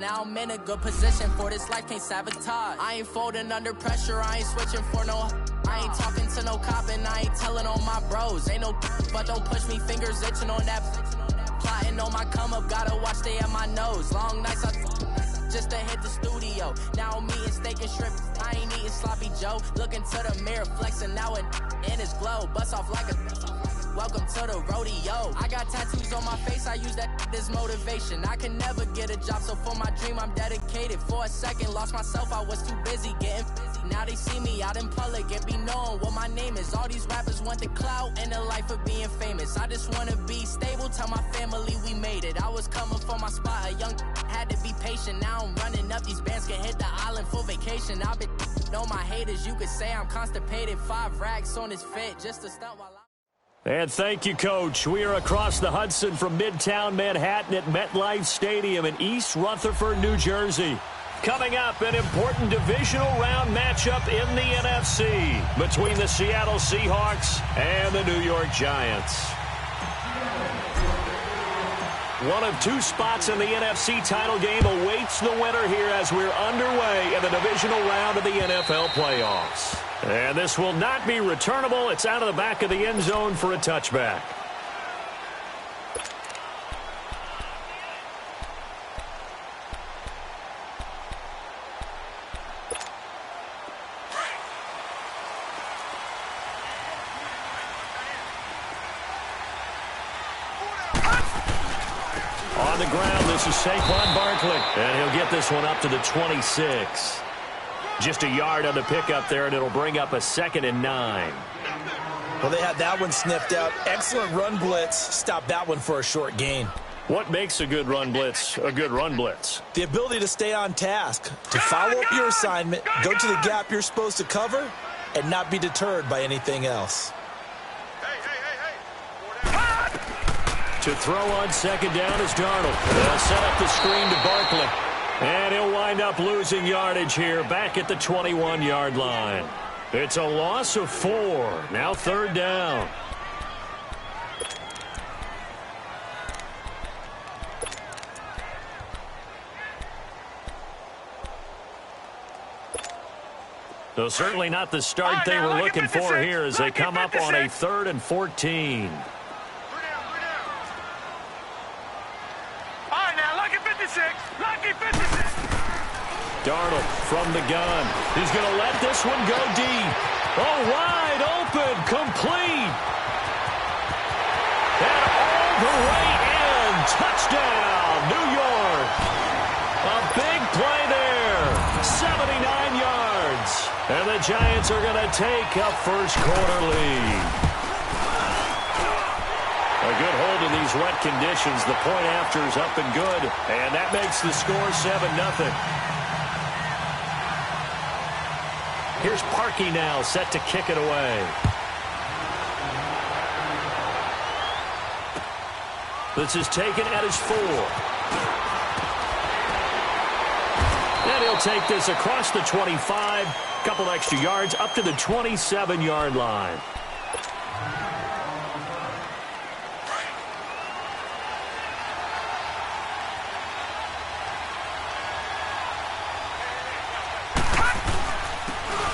Now I'm in a good position for this life, can't sabotage. I ain't folding under pressure, I ain't switching for no. I ain't talking to no cop and I ain't telling on my bros. Ain't no but don't push me, fingers itching on that. Plotting on my come up, gotta watch they at my nose. Long nights I just to hit the studio. Now I'm eating steak and shrimp, I ain't eating sloppy Joe. Looking to the mirror, flexing now and in his glow. Bust off like a welcome to the rodeo. I got tattoos on my face, I use that as motivation. I can never get a job, so for my dream I'm dedicated. For a second, lost myself, I was too busy getting busy. Now they see me out in public and be knowing what my name is. All these rappers want the clout and the life of being famous. I just wanna be stable, tell my family we made it. I was coming for my spot, a young had to be patient. Now I'm running up, these bands can hit the island for vacation. I've been on my haters, you could say I'm constipated. 5 racks on his fit, just to stunt while And thank you, Coach. We are across the Hudson from Midtown Manhattan at MetLife Stadium in East Rutherford, New Jersey. Coming up, an important divisional round matchup in the NFC between the Seattle Seahawks and the New York Giants. One of 2 spots in the NFC title game awaits the winner here as we're underway in the divisional round of the NFL playoffs. And this will not be returnable. It's out of the back of the end zone for a touchback. On the ground, this is Saquon Barkley. And he'll get this one up to the 26. Just a yard on the pickup there, and it'll bring up a 2nd and 9. Well, they had that one sniffed out. Excellent run blitz. Stop that one for a short gain. What makes a good run blitz a good run blitz? The ability to stay on task, to follow up your assignment, go to the gap you're supposed to cover, and not be deterred by anything else. To throw on 2nd down is Darnold. They'll set up the screen to Barkley. And he'll wind up losing yardage here back at the 21-yard line. It's a loss of 4. Now 3rd down. So certainly not the start they were looking for here as they come up on a 3rd and 14. Darnold from the gun. He's going to let this one go deep. Oh, wide open, complete. And all the way in. Touchdown, New York. A big play there. 79 yards. And the Giants are going to take a first-quarter lead. A good hold in these wet conditions. The point after is up and good. And that makes the score 7-0. Here's Parkey now, set to kick it away. This is taken at his 4. And he'll take this across the 25. Couple extra yards up to the 27-yard line.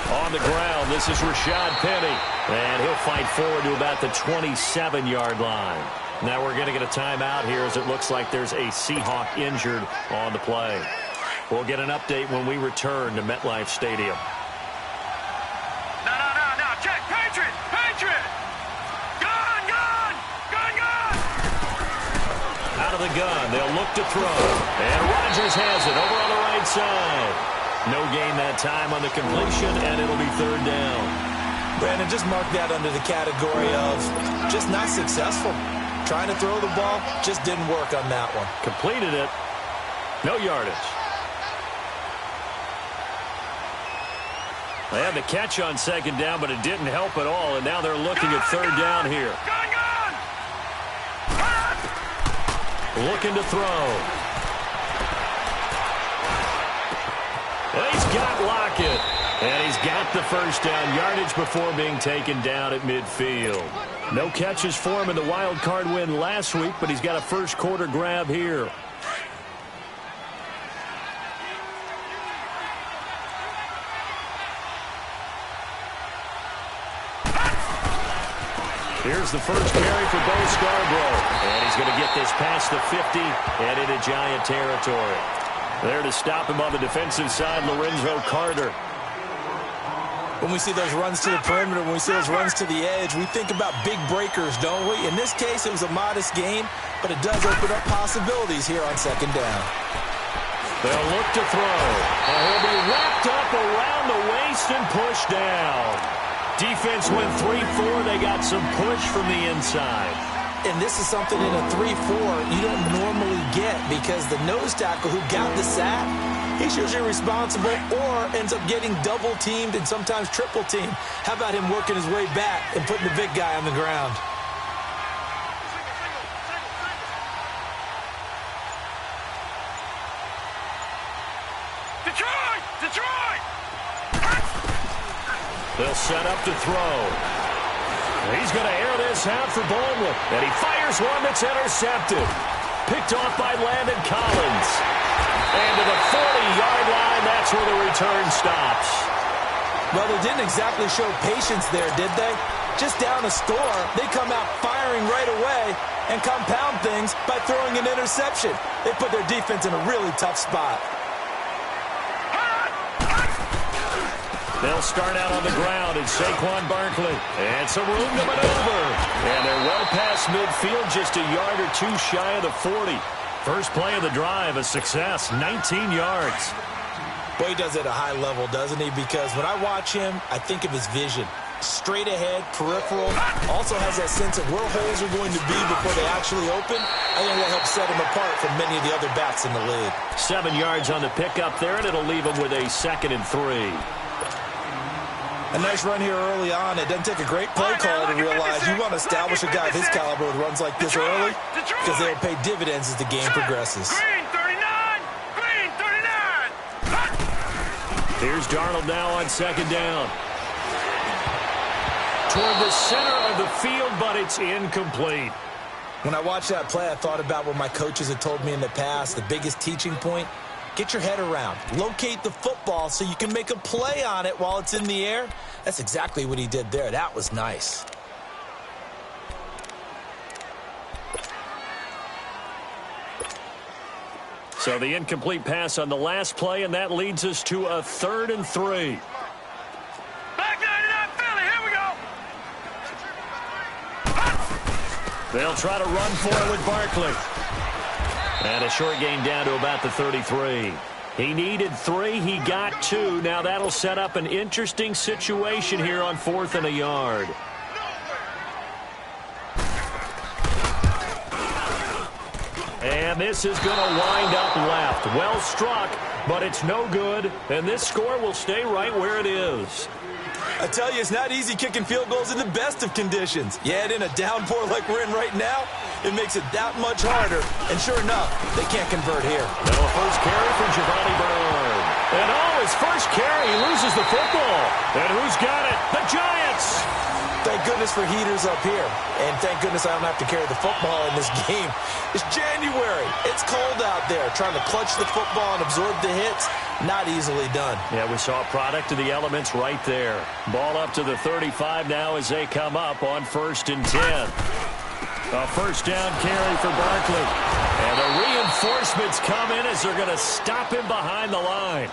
On the ground, this is Rashad Penny. And he'll fight forward to about the 27-yard line. Now we're going to get a timeout here as it looks like there's a Seahawk injured on the play. We'll get an update when we return to MetLife Stadium. No. Check. Patriot. Gun. Out of the gun. They'll look to throw. And Rodgers has it over on the right side. No gain that time on the completion, and it'll be 3rd down. Brandon, just mark that under the category of just not successful. Trying to throw the ball, just didn't work on that one. Completed it. No yardage. They had the catch on 2nd down, but it didn't help at all, and now they're looking at 3rd down here. Looking to throw. He's got Lockett, and he's got the first down yardage before being taken down at midfield. No catches for him in the wild card win last week, but he's got a first-quarter grab here. Here's the first carry for Bo Scarborough. And he's going to get this past the 50 and into Giant territory. There to stop him on the defensive side, Lorenzo Carter. When we see those runs to the perimeter, when we see those runs to the edge, we think about big breakers, don't we? In this case, it was a modest gain, but it does open up possibilities here on second down. They'll look to throw. And he'll be wrapped up around the waist and pushed down. Defense went 3-4. They got some push from the inside. And this is something in a 3-4 you don't normally get because the nose tackle who got the sack, he's usually responsible or ends up getting double-teamed and sometimes triple-teamed. How about him working his way back and putting the big guy on the ground? Detroit! Detroit! They'll set up to throw. He's going to air this out for Baldwin. And he fires one that's intercepted. Picked off by Landon Collins. And to the 40-yard line, that's where the return stops. Well, they didn't exactly show patience there, did they? Just down a score, they come out firing right away and compound things by throwing an interception. They put their defense in a really tough spot. They'll start out on the ground, and Saquon Barkley. And some room to maneuver. And they're well past midfield, just a yard or two shy of the 40. First play of the drive, a success, 19 yards. Boy, he does it at a high level, doesn't he? Because when I watch him, I think of his vision. Straight ahead, peripheral. Also has that sense of where holes are going to be before they actually open. I think that helps set him apart from many of the other backs in the league. 7 yards on the pickup there, and it'll leave him with a 2nd and 3. A nice run here early on. It doesn't take a great play call to realize you want to establish a guy of his caliber who runs like this early because they'll pay dividends as the game progresses. Green 39! Green 39! Here's Darnold now on 2nd down. Toward the center of the field, but it's incomplete. When I watched that play, I thought about what my coaches had told me in the past. The biggest teaching point, get your head around. Locate the football so you can make a play on it while it's in the air. That's exactly what he did there. That was nice. So the incomplete pass on the last play, and that leads us to a 3rd and 3. Back 99 Philly, here we go! They'll try to run for it with Barkley. And a short gain down to about the 33. He needed 3. He got 2. Now that'll set up an interesting situation here on 4th and a yard. And this is going to wind up left. Well struck, but it's no good. And this score will stay right where it is. I tell you, it's not easy kicking field goals in the best of conditions. Yet in a downpour like we're in right now, it makes it that much harder. And sure enough, they can't convert here. Now a first carry for Giovanni Bernard. And his first carry, he loses the football. And who's got it? The Giants! Thank goodness for heaters up here. And thank goodness I don't have to carry the football in this game. It's January. It's cold out there. Trying to clutch the football and absorb the hits, not easily done. Yeah, we saw a product of the elements right there. Ball up to the 35 now as they come up on 1st and 10. A first down carry for Barkley. And the reinforcements come in as they're going to stop him behind the line.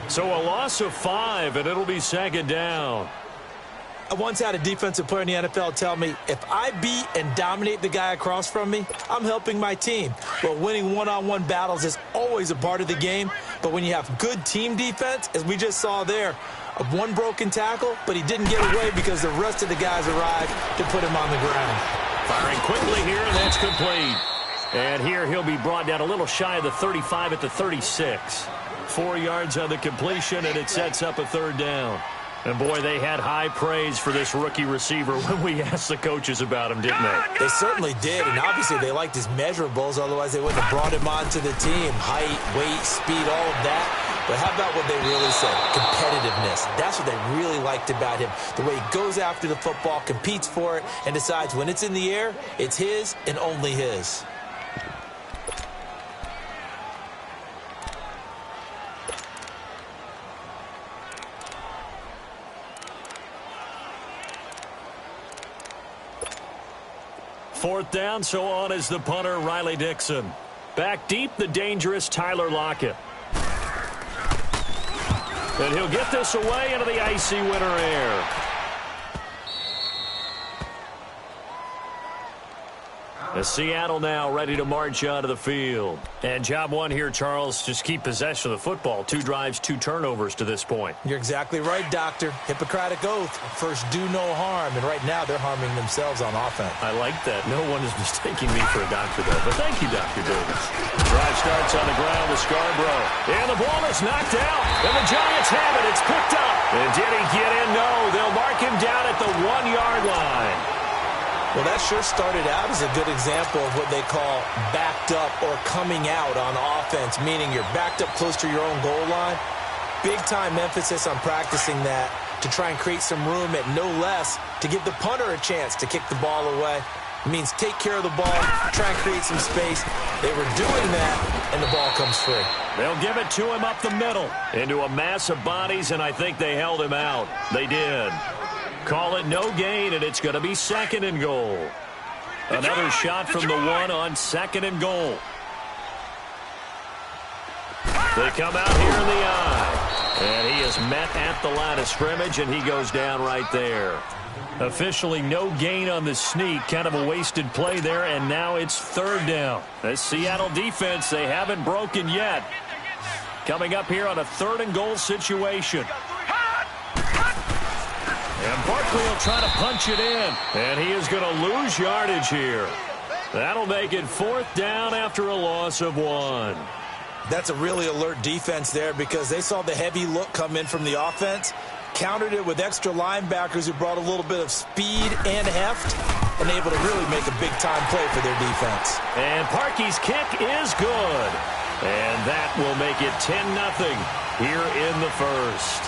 So a loss of 5, and it'll be 2nd down. I once had a defensive player in the NFL tell me, if I beat and dominate the guy across from me, I'm helping my team. Well, winning one-on-one battles is always a part of the game, but when you have good team defense, as we just saw there, one broken tackle, but he didn't get away because the rest of the guys arrived to put him on the ground. Firing quickly here, and that's complete. And here he'll be brought down a little shy of the 35 at the 36. 4 yards on the completion, and it sets up a 3rd down. And, boy, they had high praise for this rookie receiver when we asked the coaches about him, didn't they? They certainly did, and obviously they liked his measurables. Otherwise, they wouldn't have brought him onto the team. Height, weight, speed, all of that. But how about what they really said? Competitiveness. That's what they really liked about him. The way he goes after the football, competes for it, and decides when it's in the air, it's his and only his. 4th down, so on is the punter, Riley Dixon. Back deep, the dangerous Tyler Lockett. And he'll get this away into the icy winter air. As Seattle now ready to march onto the field. And job one here, Charles, just keep possession of the football. 2 drives, 2 turnovers to this point. You're exactly right, Doctor. Hippocratic oath. First, do no harm. And right now, they're harming themselves on offense. I like that. No one is mistaking me for a doctor, though. But thank you, Dr. Davis. Drive starts on the ground with Scarborough. And the ball is knocked out. And the Giants have it. It's picked up. And did he get in? No. They'll mark him down at the 1-yard line. Well, that sure started out as a good example of what they call backed up or coming out on offense, meaning you're backed up close to your own goal line. Big-time emphasis on practicing that to try and create some room at no less to give the punter a chance to kick the ball away. It means take care of the ball, try and create some space. They were doing that, and the ball comes free. They'll give it to him up the middle into a mass of bodies, and I think they held him out. They did. Call it no gain, and it's going to be 2nd and goal. Another shot from the 1 on 2nd and goal. They come out here in the eye. And he is met at the line of scrimmage, and he goes down right there. Officially no gain on the sneak. Kind of a wasted play there, and now it's 3rd down. The Seattle defense, they haven't broken yet. Coming up here on a 3rd and goal situation. And Barkley will try to punch it in. And he is going to lose yardage here. That'll make it 4th down after a loss of 1. That's a really alert defense there because they saw the heavy look come in from the offense, countered it with extra linebackers who brought a little bit of speed and heft, and able to really make a big-time play for their defense. And Parkey's kick is good. And that will make it 10-0 here in the first.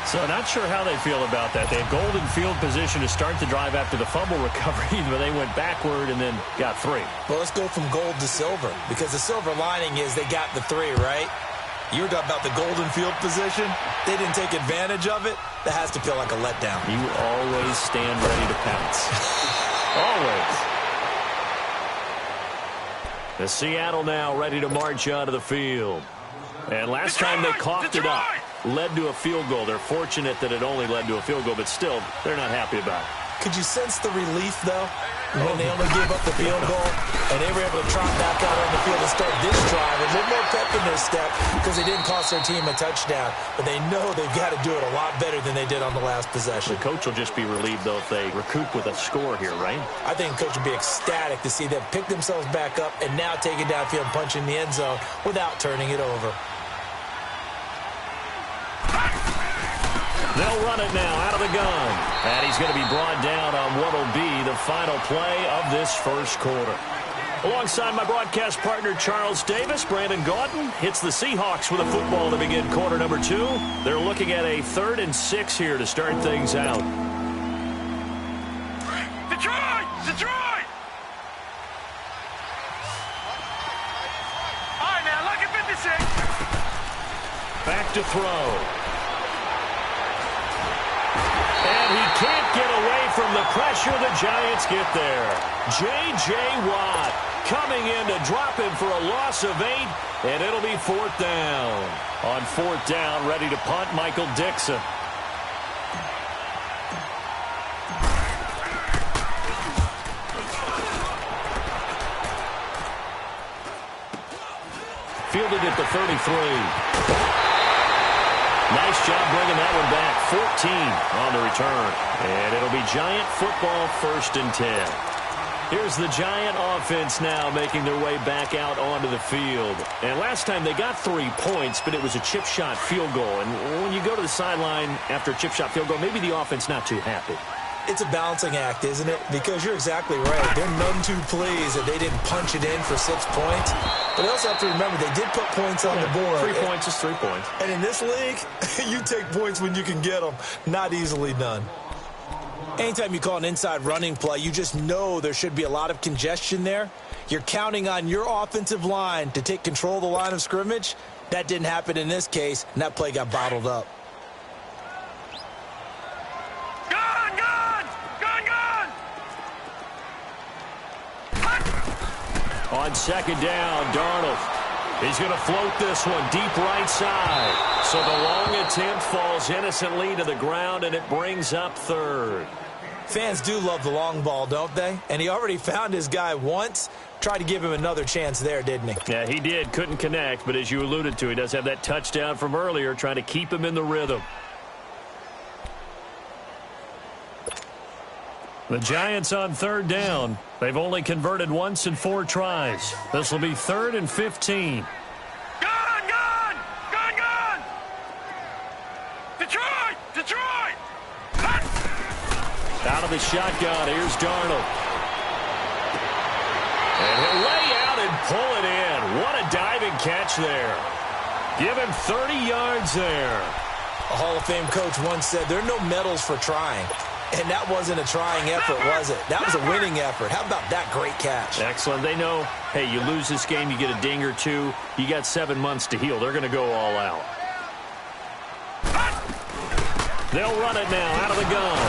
So not sure how they feel about that. They had golden field position to start the drive after the fumble recovery, but they went backward and then got 3. Well, let's go from gold to silver, because the silver lining is they got the 3, right? You were talking about the golden field position. They didn't take advantage of it. That has to feel like a letdown. You always stand ready to pounce. Always. The Seattle now ready to march onto the field. And last time they coughed it up. Led to a field goal. They're fortunate that it only led to a field goal, but still, they're not happy about it. Could you sense the relief, though, when they only gave up the field goal and they were able to trot back out on the field and start this drive? A little more pep in their step because they didn't cost their team a touchdown, but they know they've got to do it a lot better than they did on the last possession. The coach will just be relieved, though, if they recoup with a score here, right? I think the coach will be ecstatic to see them pick themselves back up and now take it downfield and punch in the end zone without turning it over. They'll run it now out of the gun. And he's going to be brought down on what will be the final play of this first quarter. Alongside my broadcast partner, Charles Davis, Brandon Gaudin hits the Seahawks with a football to begin quarter number 2. They're looking at a 3rd and 6 here to start things out. Detroit! Detroit! All right, now, look at 56. Back to throw. And he can't get away from the pressure. The Giants get there. J.J. Watt coming in to drop him for a loss of 8, and it'll be 4th down. On 4th down, ready to punt, Michael Dixon. Fielded at the 33. Nice job bringing that one back. 14 on the return. And it'll be Giant football 1st and 10. Here's the Giant offense now making their way back out onto the field. And last time they got 3 points, but it was a chip shot field goal. And when you go to the sideline after a chip shot field goal, maybe the offense not too happy. It's a balancing act, isn't it? Because you're exactly right. They're none too pleased that they didn't punch it in for 6 points. But they also have to remember they did put points on the board. 3 points is 3 points. And in this league, you take points when you can get them. Not easily done. Anytime you call an inside running play, you just know there should be a lot of congestion there. You're counting on your offensive line to take control of the line of scrimmage. That didn't happen in this case, and that play got bottled up. On second down, Darnold. He's going to float this one deep right side. So the long attempt falls innocently to the ground, and it brings up third. Fans do love the long ball, don't they? And he already found his guy once. Tried to give him another chance there, didn't he? Yeah, he did. Couldn't connect, but as you alluded to, he does have that touchdown from earlier, trying to keep him in the rhythm. The Giants on third down. They've only converted once in 4 tries. This will be 3rd and 15. Gun! Detroit! Out of the shotgun, here's Darnold. And he'll lay out and pull it in. What a diving catch there. Give him 30 yards there. A Hall of Fame coach once said, there are no medals for trying. And that wasn't a trying effort, was it? That was a winning effort. How about that great catch? Excellent. They know, hey, you lose this game, you get a ding or two. You got 7 months to heal. They're going to go all out. They'll run it now out of the gun.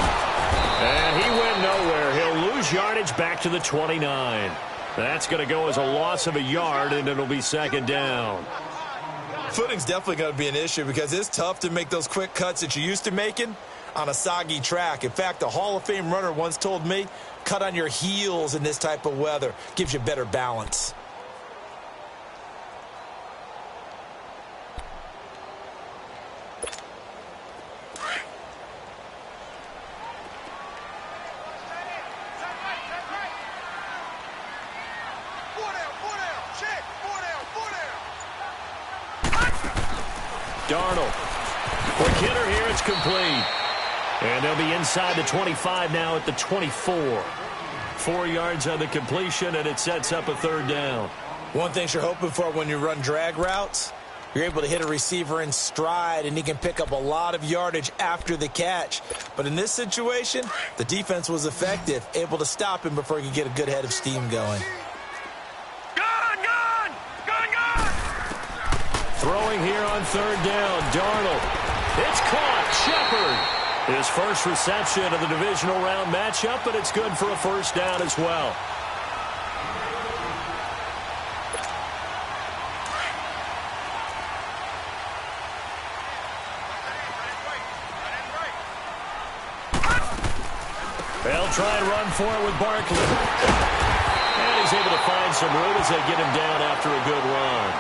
And he went nowhere. He'll lose yardage back to the 29. That's going to go as a loss of a yard, and it'll be second down. Footing's definitely going to be an issue because it's tough to make those quick cuts that you're used to making on a soggy track. In fact, a Hall of Fame runner once told me, cut on your heels in this type of weather. Gives you better balance. Darnold. Quick hitter here. It's complete. And they'll be inside the 25 now at the 24. 4 yards on the completion, and it sets up a third down. One thing you're hoping for when you run drag routes, you're able to hit a receiver in stride, and he can pick up a lot of yardage after the catch. But in this situation, the defense was effective, able to stop him before he could get a good head of steam going. Throwing here on third down, Darnold. It's caught. Shepard. His first reception of the divisional round matchup, but it's good for a first down as well. They'll try and run for it with Barkley. And he's able to find some room as they get him down after a good run.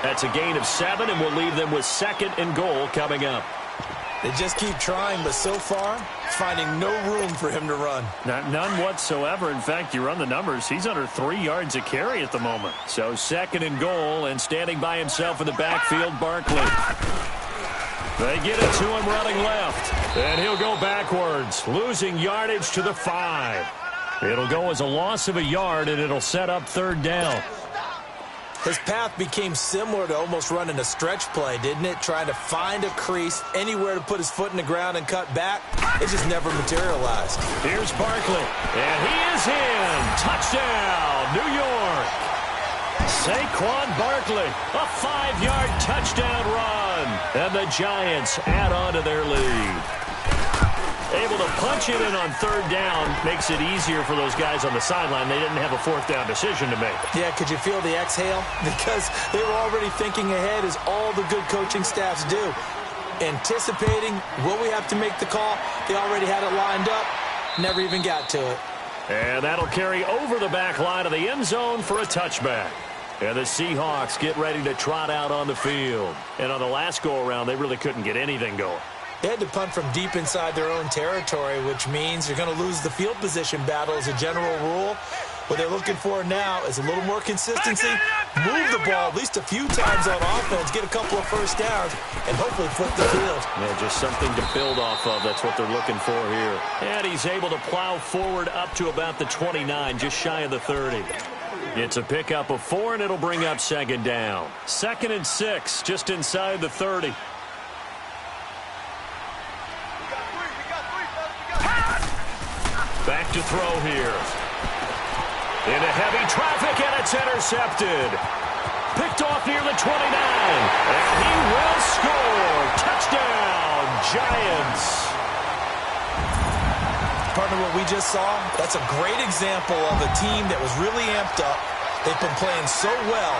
That's a gain of 7, and we'll leave them with 2nd and goal coming up. They just keep trying, but so far, finding no room for him to run. None whatsoever. In fact, you run the numbers. He's under 3 yards a carry at the moment. So 2nd and goal, and standing by himself in the backfield, Barkley. They get it to him running left. And he'll go backwards, losing yardage to the 5. It'll go as a loss of a yard, and it'll set up third down. His path became similar to almost running a stretch play, didn't it? Trying to find a crease, anywhere to put his foot in the ground and cut back. It just never materialized. Here's Barkley, and he is in. Touchdown, New York. Saquon Barkley, a 5-yard touchdown run. And the Giants add on to their lead. Able to punch it in on third down makes it easier for those guys on the sideline. They didn't have a 4th down decision to make. Yeah, could you feel the exhale? Because they were already thinking ahead, as all the good coaching staffs do. Anticipating, will we have to make the call? They already had it lined up, never even got to it. And that'll carry over the back line of the end zone for a touchback. And the Seahawks get ready to trot out on the field. And on the last go-around, they really couldn't get anything going. They had to punt from deep inside their own territory, which means you're going to lose the field position battle as a general rule. What they're looking for now is a little more consistency, move the ball at least a few times on offense, get a couple of first downs, and hopefully flip the field. Yeah, just something to build off of. That's what they're looking for here. And he's able to plow forward up to about the 29, just shy of the 30. It's a pickup of 4, and it'll bring up second down. 2nd and 6, just inside the 30. Back to throw here. Into heavy traffic, and it's intercepted. Picked off near the 29. And he will score. Touchdown, Giants. Partner, what we just saw, that's a great example of a team that was really amped up, They've been playing so well,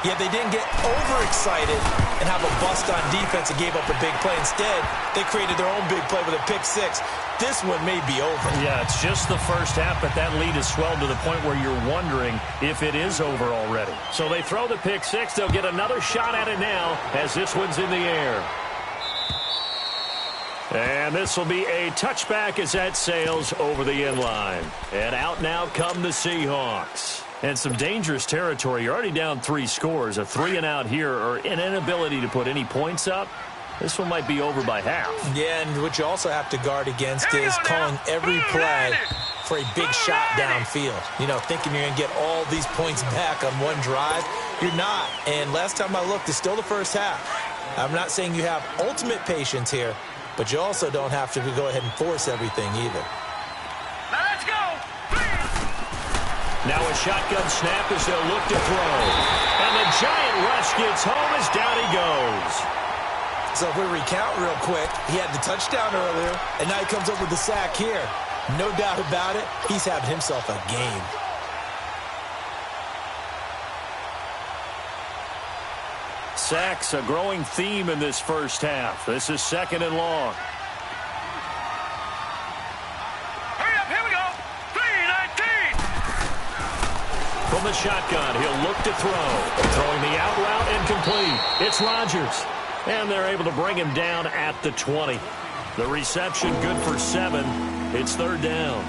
yet they didn't get overexcited and have a bust on defense and gave up a big play. Instead, they created their own big play with a pick six. This one may be over. Yeah, it's just the first half, but that lead has swelled to the point where you're wondering if it is over already. So they throw the pick six. They'll get another shot at it now as this one's in the air. And this will be a touchback as that sails over the end line. And out now come the Seahawks. And some dangerous territory. You're already down 3 scores. A 3-and-out here or an inability to put any points up. This one might be over by half. Yeah, and what you also have to guard against is calling every play for a big shot downfield. You know, thinking you're going to get all these points back on one drive. You're not. And last time I looked, it's still the first half. I'm not saying you have ultimate patience here, but you also don't have to go ahead and force everything either. Now let's go. Now a shotgun snap as they'll look to throw. And the giant rush gets home as down he goes. So if we recount real quick, he had the touchdown earlier, and now he comes up with the sack here. No doubt about it, he's having himself a game. Sacks, a growing theme in this first half. This is 2nd and long. Hurry up, here we go. 3-19. From the shotgun, he'll look to throw. Throwing the out route incomplete. It's Rodgers. And they're able to bring him down at the 20. The reception good for 7. It's 3rd down.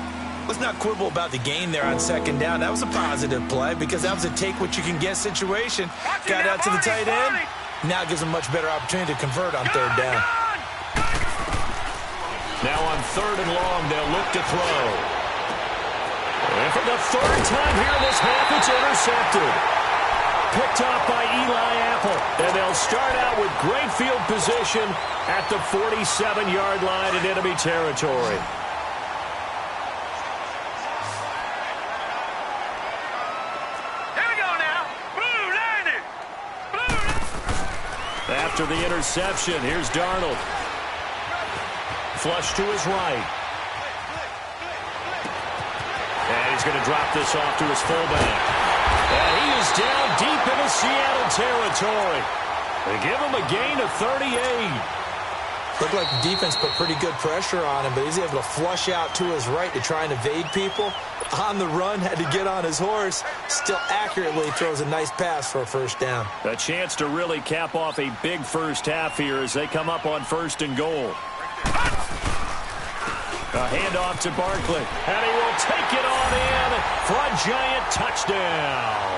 Let's not quibble about the gain there on 2nd down. That was a positive play because that was a take-what-you-can-get situation. Got out to the tight end. Now gives him a much better opportunity to convert on 3rd down. Now on 3rd and long, they'll look to throw. And for the 3rd time here this half, it's intercepted. Picked off by Eli Apple. And they'll start out with great field position at the 47-yard line in enemy territory. Here we go now. Blue landed. After the interception, here's Darnold. Flush to his right. And he's going to drop this off to his fullback. And he is down deep into Seattle territory. They give him a gain of 38. Looked like the defense put pretty good pressure on him, but he's able to flush out to his right to try and evade people. On the run, had to get on his horse. Still accurately throws a nice pass for a 1st down. A chance to really cap off a big first half here as they come up on 1st and goal. A handoff to Barkley, and he will take it on in for a giant touchdown.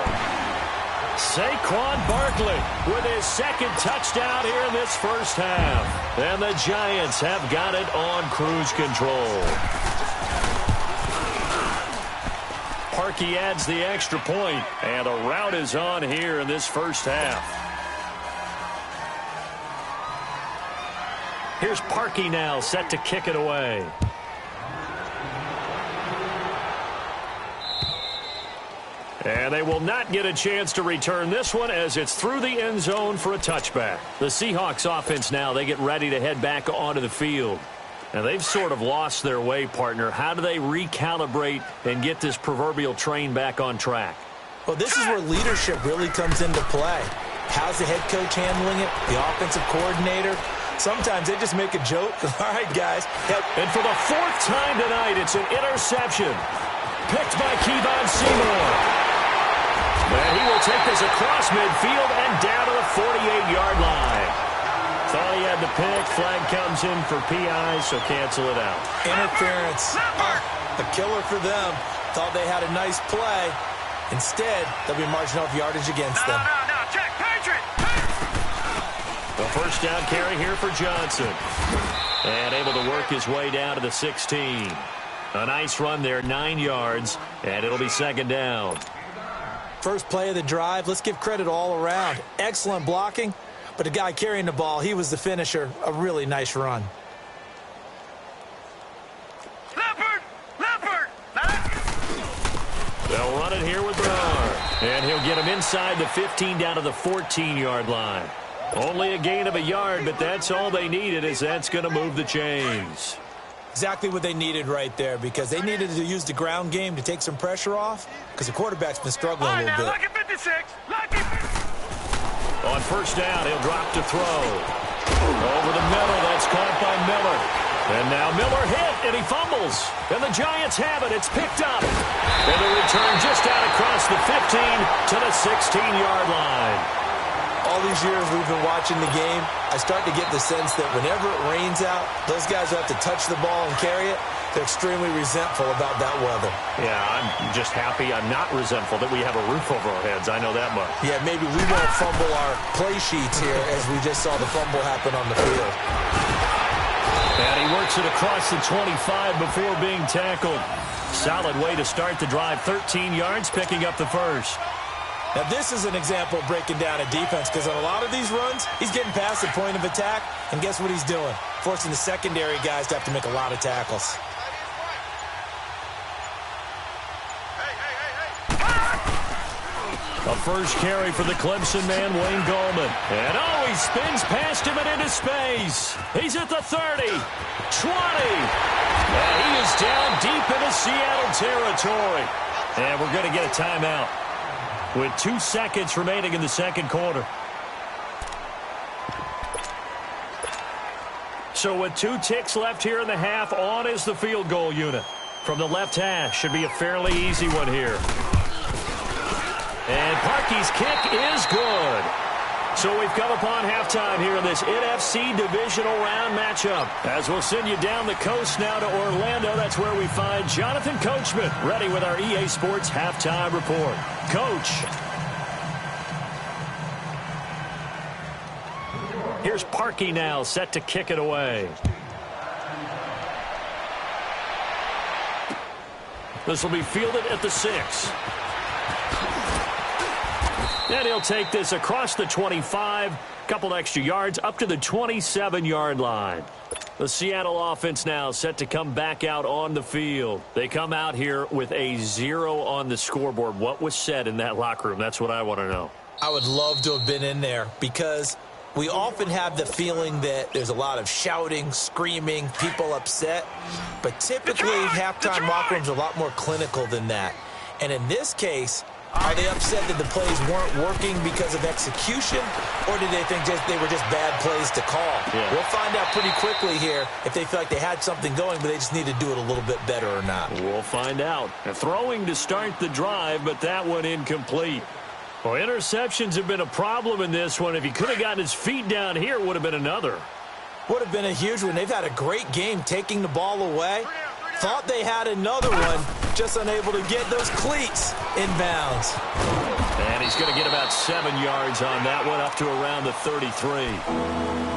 Saquon Barkley with his 2nd touchdown here in this first half. And the Giants have got it on cruise control. Parkey adds the extra point, and a rout is on here in this first half. Here's Parkey now set to kick it away. And they will not get a chance to return this one as it's through the end zone for a touchback. The Seahawks offense now, they get ready to head back onto the field. And they've sort of lost their way, partner. How do they recalibrate and get this proverbial train back on track? Well, this is where leadership really comes into play. How's the head coach handling it? The offensive coordinator? Sometimes they just make a joke. All right, guys. Yep. And for the 4th time tonight, it's an interception. Picked by Kevon Seymour. And he will take this across midfield and down to the 48-yard line. Thought he had the pick. Flag comes in for PI, so cancel it out. Interference. A killer for them. Thought they had a nice play. Instead, they'll be marching off yardage against them. No, check, Patriot. The 1st down carry here for Johnson. And able to work his way down to the 16. A nice run there, 9 yards, and it'll be 2nd down. First play of the drive, let's give credit all around. Excellent blocking, but the guy carrying the ball, he was the finisher. A really nice run. Leopard. They'll run it here with Bernard. And he'll get him inside the 15 down to the 14-yard line. Only a gain of a yard, but that's all they needed as that's going to move the chains. Exactly what they needed right there, because they needed to use the ground game to take some pressure off, because the quarterback's been struggling a little bit. Lucky 56. Lucky. On first down, he'll drop to throw. Over the middle, that's caught by Miller. And now Miller hit, and he fumbles. And the Giants have it. It's picked up. And the return just out across the 15 to the 16-yard line. All these years we've been watching the game, I start to get the sense that whenever it rains out, those guys who have to touch the ball and carry it, they're extremely resentful about that weather. Yeah, I'm just happy I'm not resentful that we have a roof over our heads. I know that much. Yeah, maybe we won't fumble our play sheets here as we just saw the fumble happen on the field. And he works it across the 25 before being tackled. Solid way to start the drive. 13 yards, picking up the first. Now, this is an example of breaking down a defense, because on a lot of these runs, he's getting past the point of attack, and guess what he's doing? Forcing the secondary guys to have to make a lot of tackles. A first carry for the Clemson man, Wayne Gallman. And he spins past him and into space. He's at the 30, 20. And he is down deep into Seattle territory. And we're going to get a timeout with 2 seconds remaining in the second quarter. So with 2 ticks left here in the half, on is the field goal unit. From the left hash, should be a fairly easy one here. And Parkey's kick is good. So we've come upon halftime here in this NFC divisional round matchup. As we'll send you down the coast now to Orlando, that's where we find Jonathan Coachman, ready with our EA Sports halftime report. Coach. Here's Parkey now, set to kick it away. This will be fielded at the 6. And he'll take this across the 25, couple extra yards, up to the 27-yard line. The Seattle offense now set to come back out on the field. They come out here with a 0 on the scoreboard. What was said in that locker room? That's what I want to know. I would love to have been in there, because we often have the feeling that there's a lot of shouting, screaming, people upset. But typically, halftime locker rooms are a lot more clinical than that. And in this case, are they upset that the plays weren't working because of execution, or did they think they were just bad plays to call? Yeah. We'll find out pretty quickly here if they feel like they had something going, but they just need to do it a little bit better or not. We'll find out. Throwing to start the drive, but that one incomplete. Well, interceptions have been a problem in this one. If he could have gotten his feet down here, it would have been another. Would have been a huge one. They've had a great game taking the ball away. Thought they had another one, just unable to get those cleats inbounds. And he's going to get about 7 yards on that one, up to around the 33.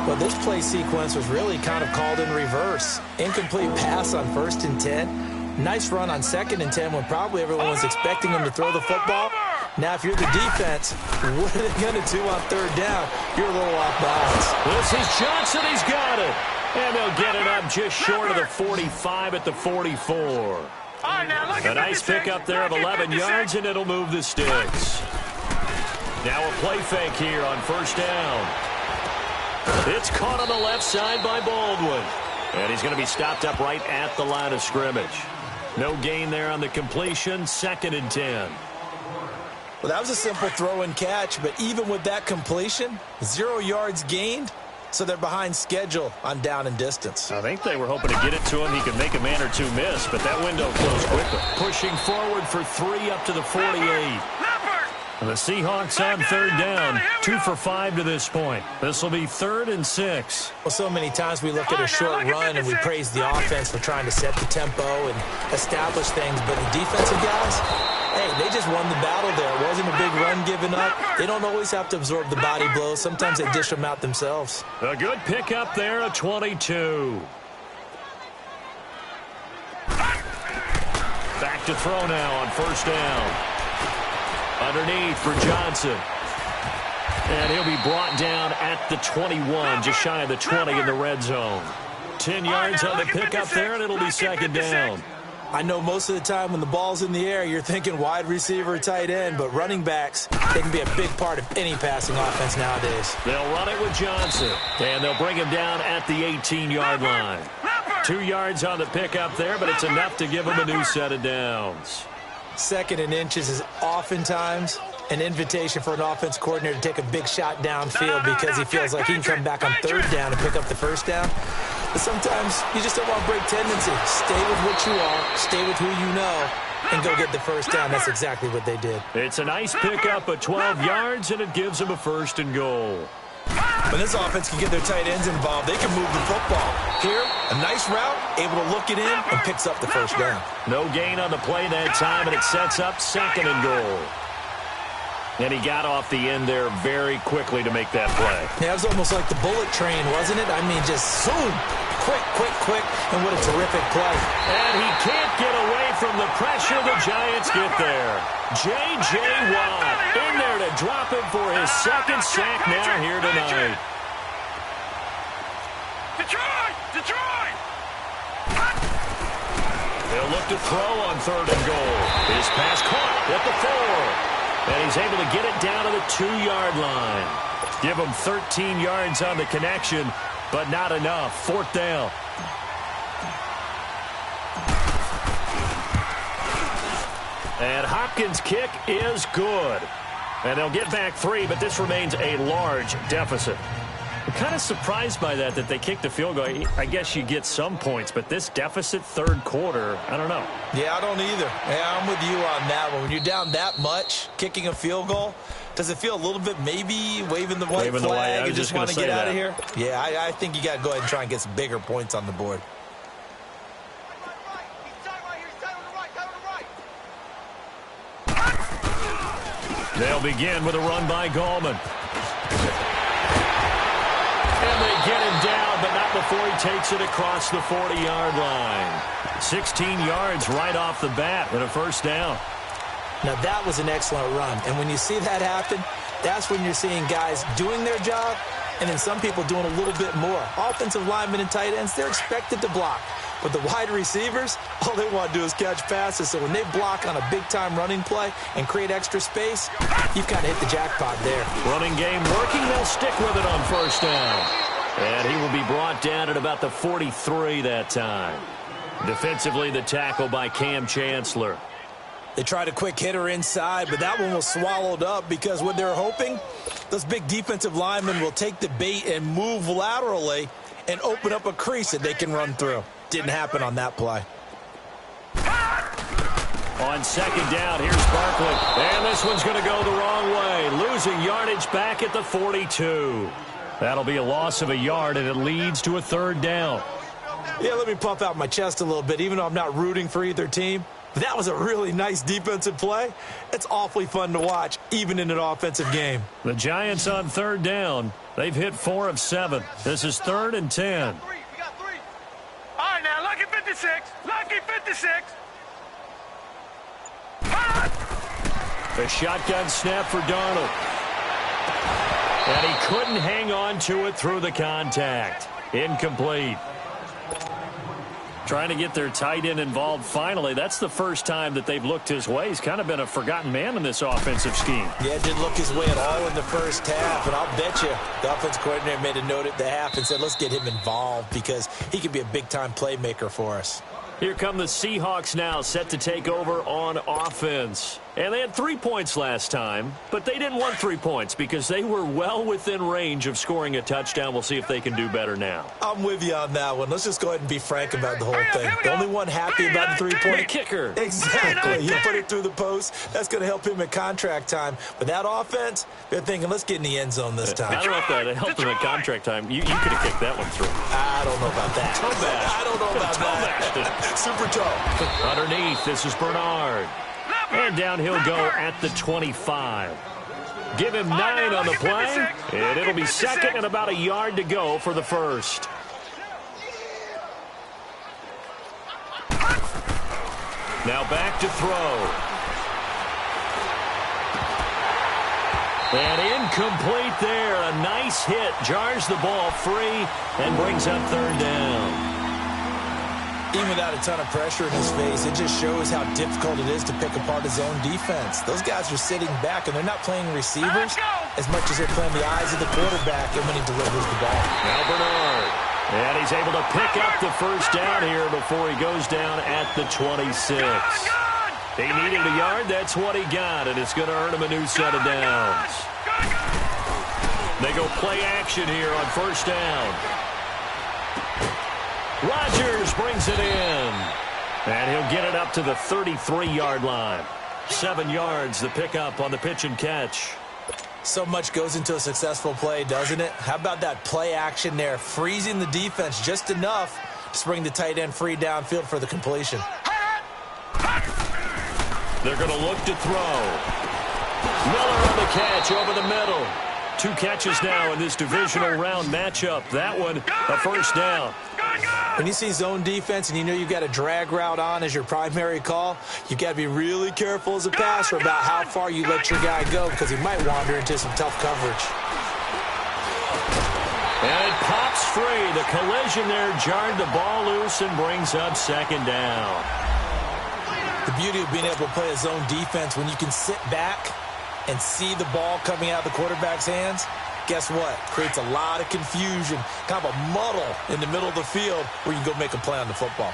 Well, this play sequence was really kind of called in reverse. Incomplete pass on 1st and 10. Nice run on 2nd and 10 when probably everyone was expecting him to throw the football. Now, if you're the defense, what are they going to do on 3rd down? You're a little off balance. This is Johnson. He's got it. And they'll get it up just short of the 45 at the 44. A nice pickup there of 11 yards, and it'll move the sticks. Now a play fake here on 1st down. It's caught on the left side by Baldwin. And he's going to be stopped up right at the line of scrimmage. No gain there on the completion. 2nd and 10. Well, that was a simple throw and catch, but even with that completion, 0 yards gained. So they're behind schedule on down and distance. I think they were hoping to get it to him. He could make a man or two miss, but that window closed quickly. Pushing forward for 3 up to the 48. And the Seahawks on 3rd down. 2 for 5 to this point. This will be 3rd and 6. Well, so many times we look at a short run and we praise the offense for trying to set the tempo and establish things, but the defensive guys, hey, they just won the battle there. It wasn't a big run given up. They don't always have to absorb the body blows. Sometimes they dish them out themselves. A good pickup there, a 22. Back to throw now on 1st down. Underneath for Johnson. And he'll be brought down at the 21, just shy of the 20 in the red zone. 10 yards on the pickup there, and it'll be 2nd down. I know most of the time when the ball's in the air, you're thinking wide receiver, tight end, but running backs, they can be a big part of any passing offense nowadays. They'll run it with Johnson, and they'll bring him down at the 18-yard line. 2 yards on the pickup there, but it's enough to give him a new set of downs. 2nd and inches is oftentimes an invitation for an offense coordinator to take a big shot downfield because he feels like he can come back on 3rd down and pick up the 1st down. But sometimes you just don't want to break tendency. Stay with what you are, stay with who you know, and go get the 1st down. That's exactly what they did. It's a nice pickup of 12 yards, and it gives them a 1st and goal. When this offense can get their tight ends involved, they can move the football. Here, a nice route, able to look it in, and picks up the 1st down. No gain on the play that time, and it sets up 2nd and goal. And he got off the end there very quickly to make that play. Yeah, it was almost like the bullet train, wasn't it? I mean, just zoom. Quick, and what a terrific play. And he can't get away from the pressure. The Giants get there. J.J. Watt in there to drop him for his 2nd sack now here tonight. Detroit! They'll look to throw on 3rd and goal. His pass caught at the 4. And he's able to get it down to the 2-yard line. Give him 13 yards on the connection, but not enough. 4th down. And Hopkins' kick is good. And they'll get back 3, but this remains a large deficit. I'm kind of surprised by that they kicked the field goal. I guess you get some points, but this deficit 3rd quarter, I don't know. Yeah, I don't either. Yeah, I'm with you on that one. When you're down that much, kicking a field goal, does it feel a little bit maybe waving the white flag and just want to get out of here? Yeah, I think you got to go ahead and try and get some bigger points on the board. They'll begin with a run by Gallman. And they get him down, but not before he takes it across the 40-yard line. 16 yards right off the bat and a 1st down. Now, that was an excellent run. And when you see that happen, that's when you're seeing guys doing their job and then some people doing a little bit more. Offensive linemen and tight ends, they're expected to block. But the wide receivers, all they want to do is catch passes. So when they block on a big-time running play and create extra space, you've kind of hit the jackpot there. Running game working. They'll stick with it on 1st down. And he will be brought down at about the 43 that time. Defensively, the tackle by Cam Chancellor. They tried a quick hitter inside, but that one was swallowed up because what they're hoping, those big defensive linemen will take the bait and move laterally and open up a crease that they can run through. Didn't happen on that play. On 2nd down, here's Barkley. And this one's going to go the wrong way. Losing yardage back at the 42. That'll be a loss of a yard, and it leads to a 3rd down. Yeah, let me puff out my chest a little bit, even though I'm not rooting for either team. That was a really nice defensive play. It's awfully fun to watch, even in an offensive game. The Giants on 3rd down. They've hit 4 of 7. This is 3rd and 10. We got 3. All right, now, lucky 56. Lucky 56. The shotgun snap for Darnold. And he couldn't hang on to it through the contact. Incomplete. Trying to get their tight end involved finally. That's the first time that they've looked his way. He's kind of been a forgotten man in this offensive scheme. Yeah, it didn't look his way at all in the 1st half. And I'll bet you the offense coordinator made a note at the half and said, let's get him involved because he could be a big-time playmaker for us. Here come the Seahawks now, set to take over on offense. And they had 3 points last time, but they didn't want 3 points because they were well within range of scoring a touchdown. We'll see if they can do better now. I'm with you on that one. Let's just go ahead and be frank about the whole thing. The only one happy about the 3-point kicker. Exactly. He put it through the post. That's going to help him at contract time. But that offense, they're thinking, let's get in the end zone this time. I don't know if that helped him at contract time. You could have kicked that one through. I don't know about that. I don't know about that. Super toe. Underneath, this is Bernard. And down he'll go at the 25. Give him 9 on the play, and it'll be 2nd and about a yard to go for the 1st. Now back to throw. And incomplete there. A nice hit. Jars the ball free and brings up 3rd down. Even without a ton of pressure in his face, it just shows how difficult it is to pick apart his own defense. Those guys are sitting back, and they're not playing receivers as much as they're playing the eyes of the quarterback and when he delivers the ball. Now Bernard. And he's able to pick up the first down here before he goes down at the 26. He needed a yard. That's what he got, and it's going to earn him a new set of downs. They go play action here on first down. Rodgers brings it in. And he'll get it up to the 33-yard line. 7 yards, the pickup on the pitch and catch. So much goes into a successful play, doesn't it? How about that play action there, freezing the defense just enough to bring the tight end free downfield for the completion. They're going to look to throw. Miller on the catch over the middle. 2 catches now in this divisional round matchup. That one, a first down. When you see zone defense and you know you've got a drag route on as your primary call, you've got to be really careful as a passer about how far you let your guy go because he might wander into some tough coverage. And it pops free. The collision there jarred the ball loose and brings up second down. The beauty of being able to play a zone defense when you can sit back and see the ball coming out of the quarterback's hands, guess what? Creates a lot of confusion, kind of a muddle in the middle of the field where you can go make a play on the football.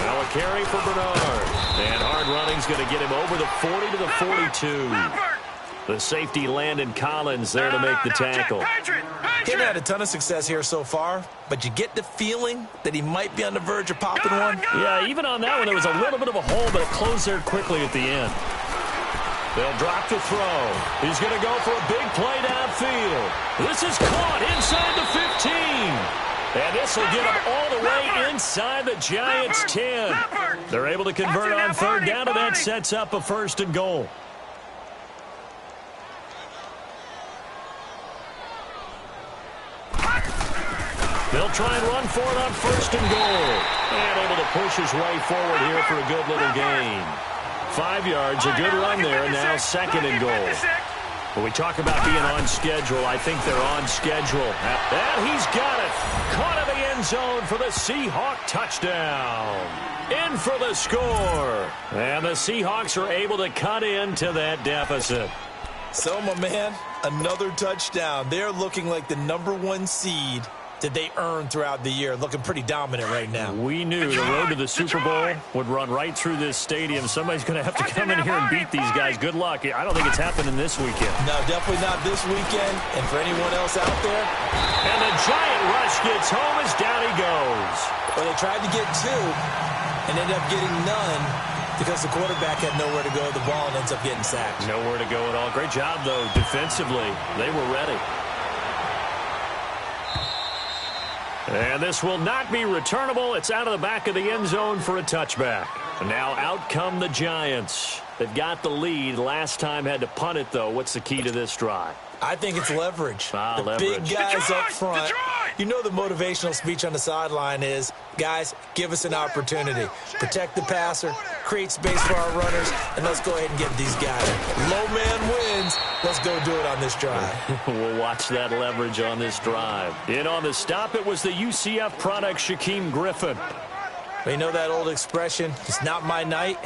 Now a carry for Bernard. And hard running's going to get him over the 40 to the 42. The safety Landon Collins there to make the tackle. He hasn't had a ton of success here so far, but you get the feeling that he might be on the verge of popping one. Yeah, even on that one, there was a little bit of a hole, but it closed there quickly at the end. They'll drop the throw. He's going to go for a big play downfield. This is caught inside the 15. And this will get him all the way inside the Giants' 10. They're able to convert on third down, and that sets up a first and goal. They'll try and run for it on first and goal. And able to push his way forward here for a good little gain. 5 yards, a good run there, and now second and goal. When we talk about being on schedule, I think they're on schedule. And he's got it. Caught in the end zone for the Seahawk touchdown. In for the score. And the Seahawks are able to cut into that deficit. So, my man, another touchdown. They're looking like the #1 seed that they earned throughout the year. Looking pretty dominant right now. We knew the road to the Super Bowl would run right through this stadium. Somebody's going to have to come in here and beat these guys. Good luck. I don't think it's happening this weekend. No, definitely not this weekend. And for anyone else out there. And the Giant rush gets home as down he goes. Well, they tried to get 2 and ended up getting none because the quarterback had nowhere to go with the ball and ends up getting sacked. Nowhere to go at all. Great job, though, defensively. They were ready. And this will not be returnable. It's out of the back of the end zone for a touchback. And now out come the Giants. They've got the lead. Last time had to punt it, though. What's the key to this drive? I think it's leverage. The leverage. Big guys up front. You know the motivational speech on the sideline is, guys, give us an opportunity. Protect the passer, create space for our runners, and let's go ahead and get these guys. Low man wins. Let's go do it on this drive. We'll watch that leverage on this drive. In on the stop, it was the UCF product, Shaquem Griffin. You know that old expression, it's not my night?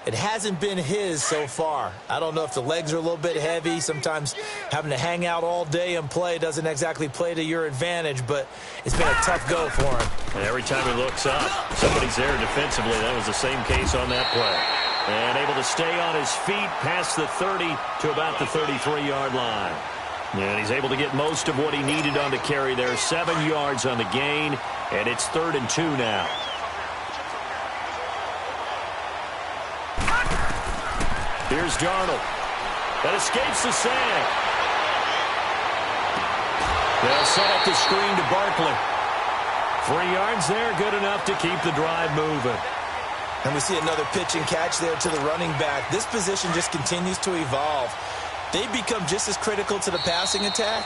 It hasn't been his so far. I don't know if the legs are a little bit heavy. Sometimes having to hang out all day and play doesn't exactly play to your advantage, but it's been a tough go for him. And every time he looks up, somebody's there defensively. That was the same case on that play. And able to stay on his feet past the 30 to about the 33-yard line. And he's able to get most of what he needed on the carry there. 7 yards on the gain, and it's 3rd and 2 now. Here's Darnold. That escapes the sack. They'll set up the screen to Barkley. 3 yards there, good enough to keep the drive moving. And we see another pitch and catch there to the running back. This position just continues to evolve. They become just as critical to the passing attack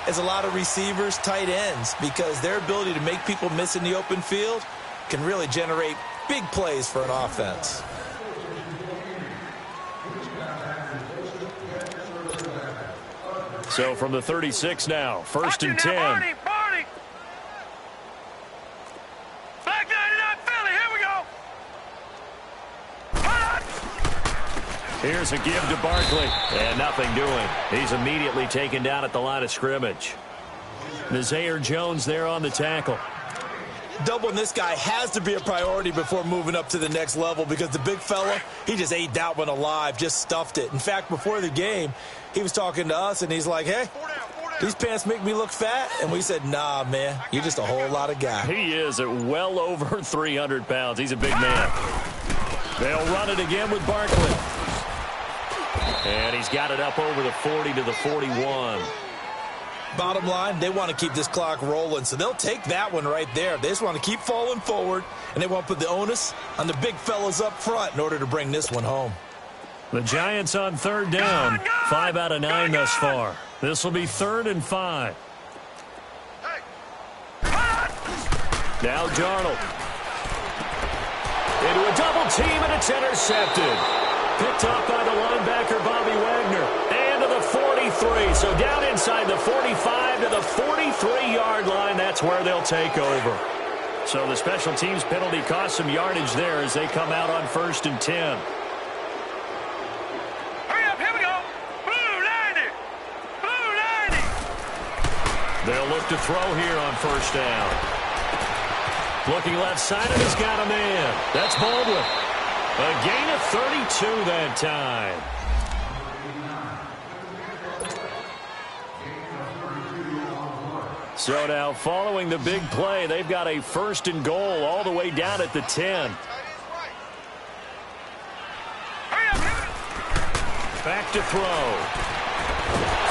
as a lot of receivers, tight ends, because their ability to make people miss in the open field can really generate big plays for an offense. So from the 36 now, 1st and 10. Barney. Black 99 Philly, here we go. Here's a give to Barkley. And nothing doing. He's immediately taken down at the line of scrimmage. Nazaire Jones there on the tackle. Doubling this guy has to be a priority before moving up to the next level because the big fella, he just ate that one alive, just stuffed it. In fact, before the game, he was talking to us, and he's like, hey, these pants make me look fat? And we said, nah, man, you're just a whole lot of guy. He is at well over 300 pounds. He's a big man. They'll run it again with Barkley. And he's got it up over the 40 to the 41. Bottom line, they want to keep this clock rolling, so they'll take that one right there. They just want to keep falling forward, and they want to put the onus on the big fellas up front in order to bring this one home. The Giants on third down. 5 out of 9 thus far. This will be 3rd and 5. Now Darnold. Into a double team, and it's intercepted. Picked up by the linebacker, Bobby Wagner. And to the 43. So down inside the 45 to the 43-yard line. That's where they'll take over. So the special teams penalty cost some yardage there as they come out on 1st and 10. Hurry up, here we go. Blue 90. Blue 90. They'll look to throw here on 1st down. Looking left side, and he's got a man. That's Baldwin. A gain of 32 that time. So now following the big play, they've got a 1st and goal all the way down at the 10. Back to throw.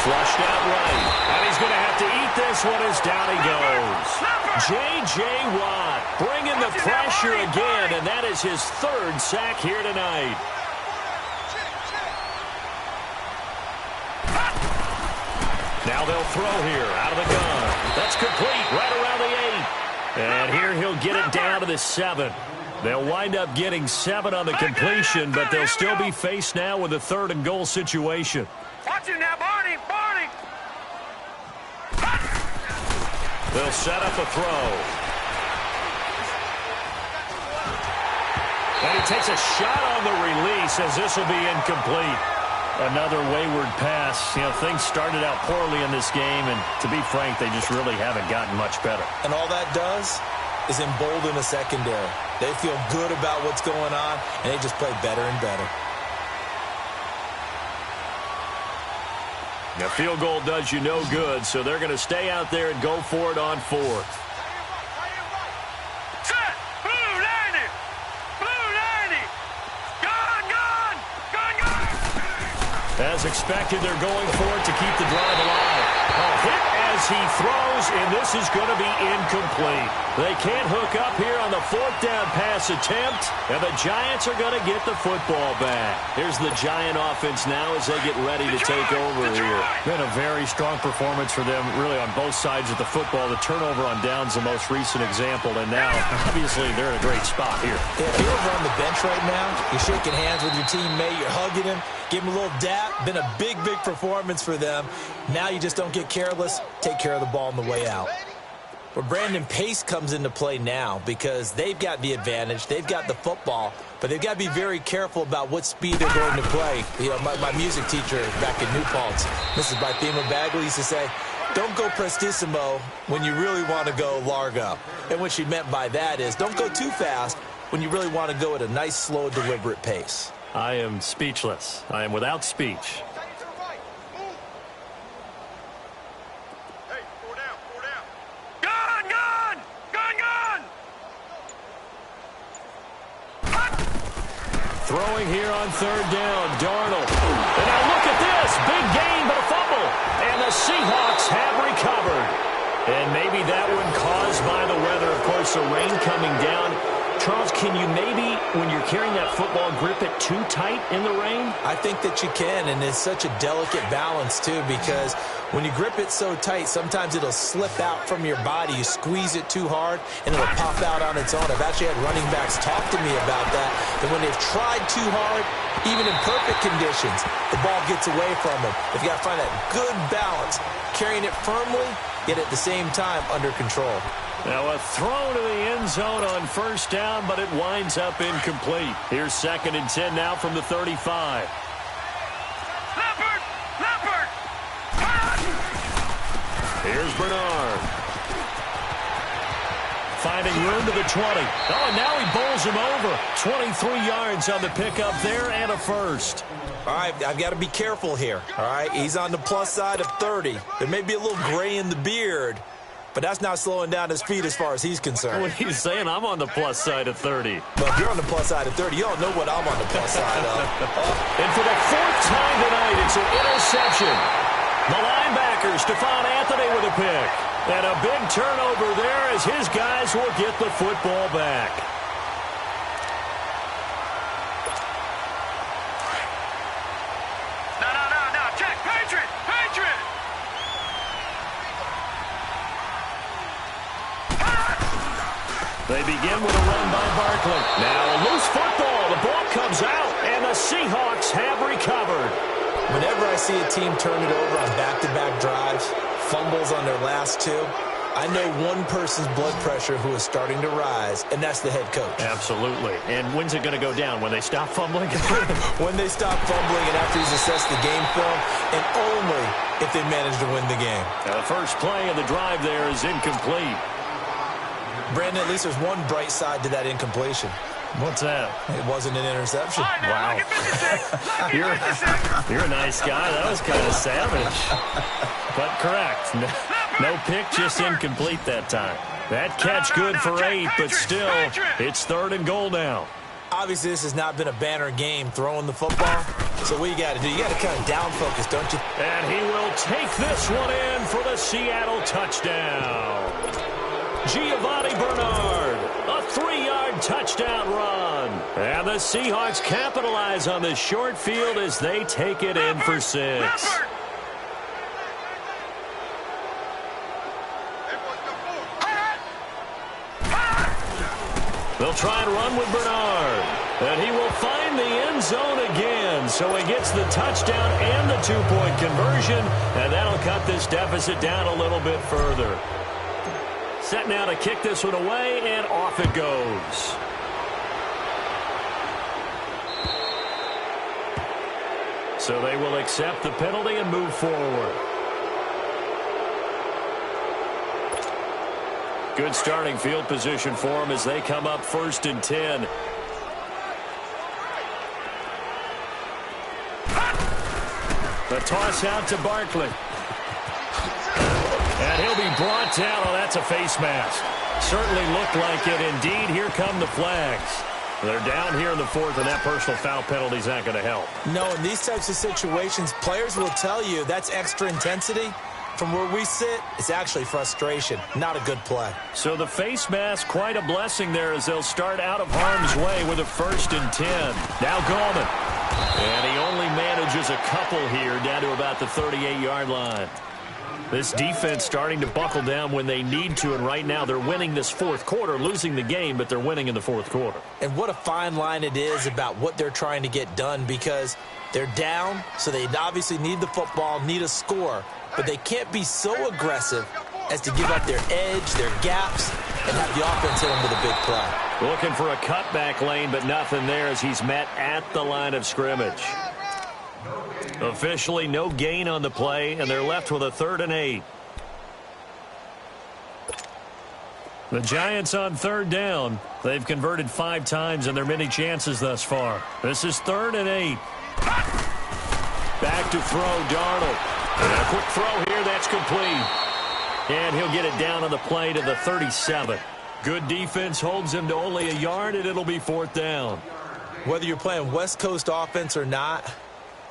Flushed out right. And he's going to have to eat this one as down he goes. J.J. Watt bringing the pressure again, and that is his 3rd sack here tonight. Now they'll throw here out of the gun. That's complete right around the 8. And here he'll get it down to the 7. They'll wind up getting 7 on the completion, but they'll still be faced now with a 3rd and goal situation. Watch it now, Barney. Barney. They'll set up a throw. And he takes a shot on the release as this will be incomplete. Another wayward pass. You know, things started out poorly in this game, and to be frank, they just really haven't gotten much better. And all that does is embolden the secondary. They feel good about what's going on, and they just play better and better. The field goal does you no good, so they're going to stay out there and go for it on 4th. Set. Blue 90. Blue 90. Gone, gone. Gone, gone. As expected, they're going for it to keep the drive alive. A hit as he throws, and this is going to be incomplete. They can't hook up here on the 4th down pass attempt, and the Giants are going to get the football back. Here's the Giant offense now as they get ready to take over here. Been a very strong performance for them, really, on both sides of the football. The turnover on downs the most recent example, and now, obviously, they're in a great spot here. If you're over on the bench right now, you're shaking hands with your teammate, you're hugging him, give him a little dap. Been a big, big performance for them. Now you just don't get careless. Take care of the ball on the way out. But Brandon, pace comes into play now because they've got the advantage. They've got the football, but they've got to be very careful about what speed they're going to play. You know, my music teacher back in New Paltz, Mrs. Bythema Bagley, used to say, don't go prestissimo when you really want to go largo. And what she meant by that is don't go too fast when you really want to go at a nice, slow, deliberate pace. I am speechless. I am without speech. Throwing here on 3rd down, Darnold. And now look at this. Big gain, but a fumble. And the Seahawks have recovered. And maybe that one caused by the weather. Of course, the rain coming down. Charles, can you maybe, when you're carrying that football, grip it too tight in the rain? I think that you can, and it's such a delicate balance, too, because when you grip it so tight, sometimes it'll slip out from your body. You squeeze it too hard, and it'll pop out on its own. I've actually had running backs talk to me about that when they've tried too hard, even in perfect conditions, the ball gets away from them. They've got to find that good balance, carrying it firmly, yet at the same time under control. Now a throw to the end zone on 1st down, but it winds up incomplete. Here's 2nd and 10 now from the 35. Here's Bernard. Finding room to the 20. Oh, and now he bowls him over. 23 yards on the pickup there and a first. All right, I've got to be careful here. All right, he's on the plus side of 30. There may be a little gray in the beard, but that's not slowing down his feet as far as he's concerned. What he's saying, I'm on the plus side of 30. But if you're on the plus side of 30, you don't know what I'm on the plus side of. And for the fourth time tonight, it's an interception. The linebacker, Stephon Anthony, with a pick. And a big turnover there as his guys will get the football back. No. Check. Patriot. They begin with a run by Barkley. Now a loose football. The ball comes out, and the Seahawks have recovered. Whenever I see a team turn it over on back-to-back drives, fumbles on their last two, I know one person's blood pressure who is starting to rise, and that's the head coach. Absolutely. And when's it going to go down? When they stop fumbling? When they stop fumbling and after he's assessed the game film, and only if they manage to win the game. Now, the first play of the drive there is incomplete. Brandon, at least there's one bright side to that incompletion. What's that? It wasn't an interception. Wow. You're a nice guy. That was kind of savage. But correct. No pick, just incomplete that time. That catch good for 8, but still, it's 3rd and goal now. Obviously, this has not been a banner game throwing the football. So what you got to do? You got to kind of down focus, don't you? And he will take this one in for the Seattle touchdown. Giovanni Bernard, a 3-yard touchdown run. And the Seahawks capitalize on this short field as they take it in for 6. They'll try and run with Bernard. And he will find the end zone again. So he gets the touchdown and the 2-point conversion. And that'll cut this deficit down a little bit further. Set now to kick this one away, and off it goes. So they will accept the penalty and move forward. Good starting field position for them as they come up 1st and 10. The toss out to Barkley. And he'll be brought down. Oh, that's a face mask. Certainly looked like it. Indeed, here come the flags. They're down here in the 4th, and that personal foul penalty is not going to help. No, in these types of situations, players will tell you that's extra intensity. From where we sit, it's actually frustration. Not a good play. So the face mask, quite a blessing there as they'll start out of harm's way with a 1st and 10. Now Gallman. And he only manages a couple here down to about the 38-yard line. This defense starting to buckle down when they need to, and right now they're winning this 4th quarter, losing the game, but they're winning in the 4th quarter. And what a fine line it is about what they're trying to get done, because they're down, so they obviously need the football, need a score, but they can't be so aggressive as to give up their edge, their gaps, and have the offense hit them with a big play. Looking for a cutback lane, but nothing there as he's met at the line of scrimmage. Officially no gain on the play, and they're left with a 3rd and 8. The Giants on 3rd down. They've converted 5 times in their many chances thus far. This is 3rd and 8. Back to throw, Darnold. And a quick throw here, that's complete. And he'll get it down on the play to the 37. Good defense holds him to only a yard, and it'll be 4th down. Whether you're playing West Coast offense or not,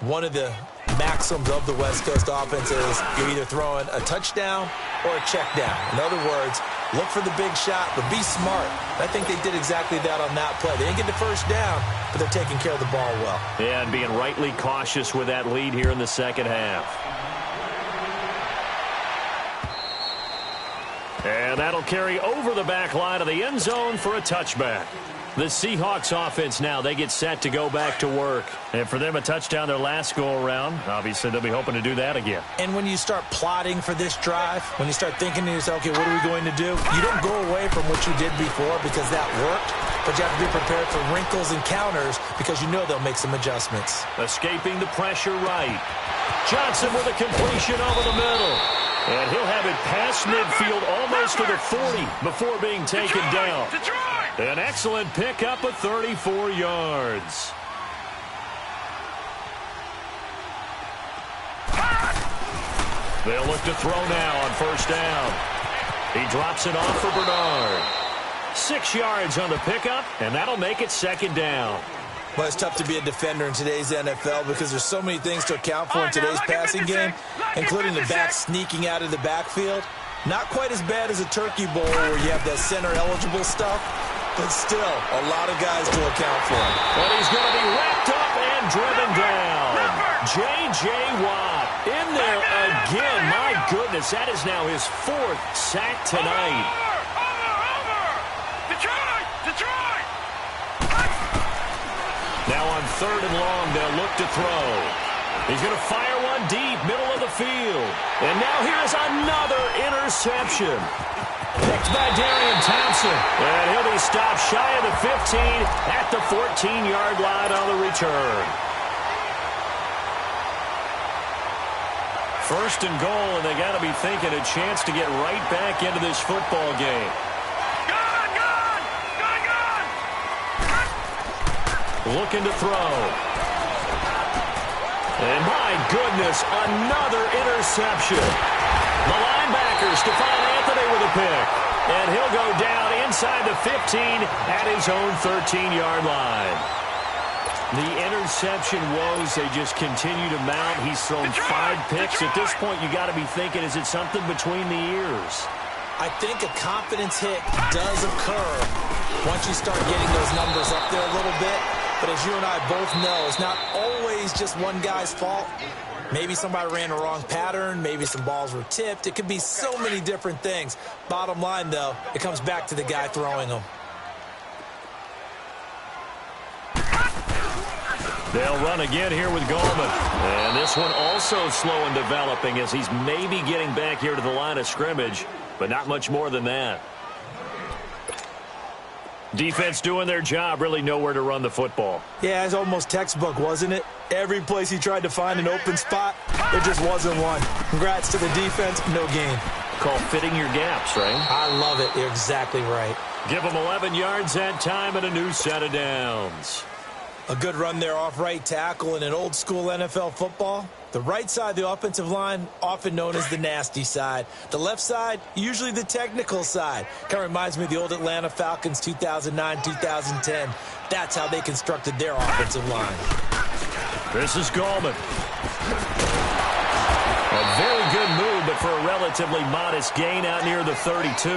one of the maxims of the West Coast offense is you're either throwing a touchdown or a check down. In other words, look for the big shot, but be smart. I think they did exactly that on that play. They didn't get the 1st down, but they're taking care of the ball well. Yeah, and being rightly cautious with that lead here in the 2nd half. And that'll carry over the back line of the end zone for a touchback. The Seahawks offense now, they get set to go back to work. And for them, a touchdown their last go-around. Obviously, they'll be hoping to do that again. And when you start plotting for this drive, when you start thinking to yourself, okay, what are we going to do? You don't go away from what you did before because that worked, but you have to be prepared for wrinkles and counters because you know they'll make some adjustments. Escaping the pressure right. Johnson with a completion over the middle. And he'll have it past midfield almost to the 40 before being taken down. An excellent pickup of 34 yards. They'll look to throw now on first down. He drops it off for Bernard. 6 yards on the pickup, and that'll make it second down. Well, it's tough to be a defender in today's NFL because there's so many things to account for in today's passing game, including the back sneaking out of the backfield. Not quite as bad as a turkey bowl where you have that center-eligible stuff, but still a lot of guys to account for. But he's going to be wrapped up and driven down. J.J. Watt in there again. My goodness, that is now his 4th sack tonight. Detroit! Now on 3rd and long, they'll look to throw. He's going to fire one deep, middle of the field. And now here's another interception. Picked by Darian Thompson. And he'll be stopped shy of the 15 at the 14-yard line on the return. 1st and goal, and they got to be thinking a chance to get right back into this football game. Looking to throw. And my goodness, another interception. The linebacker, Stephon Anthony with a pick. And he'll go down inside the 15 at his own 13-yard line. The interception woes, they just continue to mount. He's thrown 5 picks. At this point, you got to be thinking, is it something between the ears? I think a confidence hit does occur once you start getting those numbers up there a little bit. But as you and I both know, it's not always just one guy's fault. Maybe somebody ran the wrong pattern. Maybe some balls were tipped. It could be so many different things. Bottom line, though, it comes back to the guy throwing them. They'll run again here with Gallman. And this one also slow in developing as he's maybe getting back here to the line of scrimmage, but not much more than that. Defense doing their job, really nowhere to run the football. Yeah, it's almost textbook, wasn't it? Every place he tried to find an open spot, there just wasn't one. Congrats to the defense, no gain. Called fitting your gaps, right? I love it. You're exactly right. Give them 11 yards that time and a new set of downs. A good run there off right tackle in an old-school NFL football. The right side of the offensive line, often known as the nasty side. The left side, usually the technical side. Kind of reminds me of the old Atlanta Falcons 2009-2010. That's how they constructed their offensive line. This is Gallman. A very good move, but for a relatively modest gain out near the 32.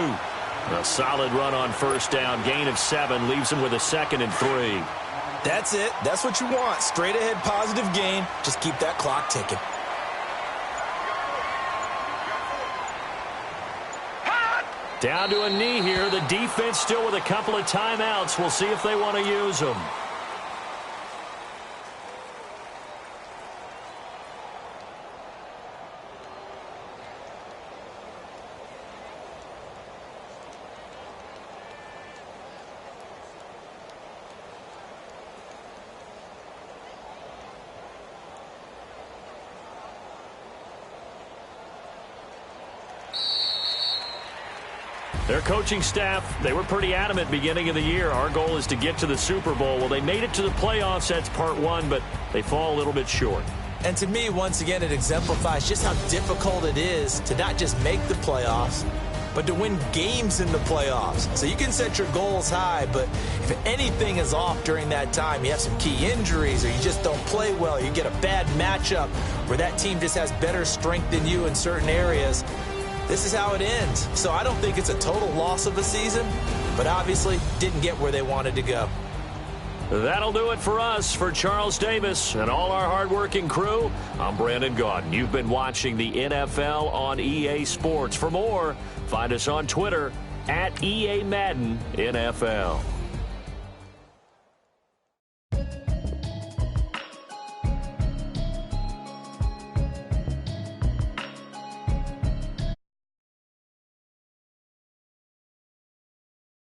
A solid run on first down. Gain of 7 leaves him with a 2nd and 3. That's it. That's what you want. Straight ahead positive gain. Just keep that clock ticking. Down to a knee here. The defense still with a couple of timeouts. We'll see if they want to use them. Their coaching staff, they were pretty adamant beginning of the year. Our goal is to get to the Super Bowl. Well, they made it to the playoffs. That's part 1, but they fall a little bit short. And to me, once again, it exemplifies just how difficult it is to not just make the playoffs, but to win games in the playoffs. So you can set your goals high, but if anything is off during that time, you have some key injuries or you just don't play well, you get a bad matchup where that team just has better strength than you in certain areas, this is how it ends. So I don't think it's a total loss of a season, but obviously didn't get where they wanted to go. That'll do it for us. For Charles Davis and all our hardworking crew, I'm Brandon Gaudin. You've been watching the NFL on EA Sports. For more, find us on Twitter @EA Madden NFL.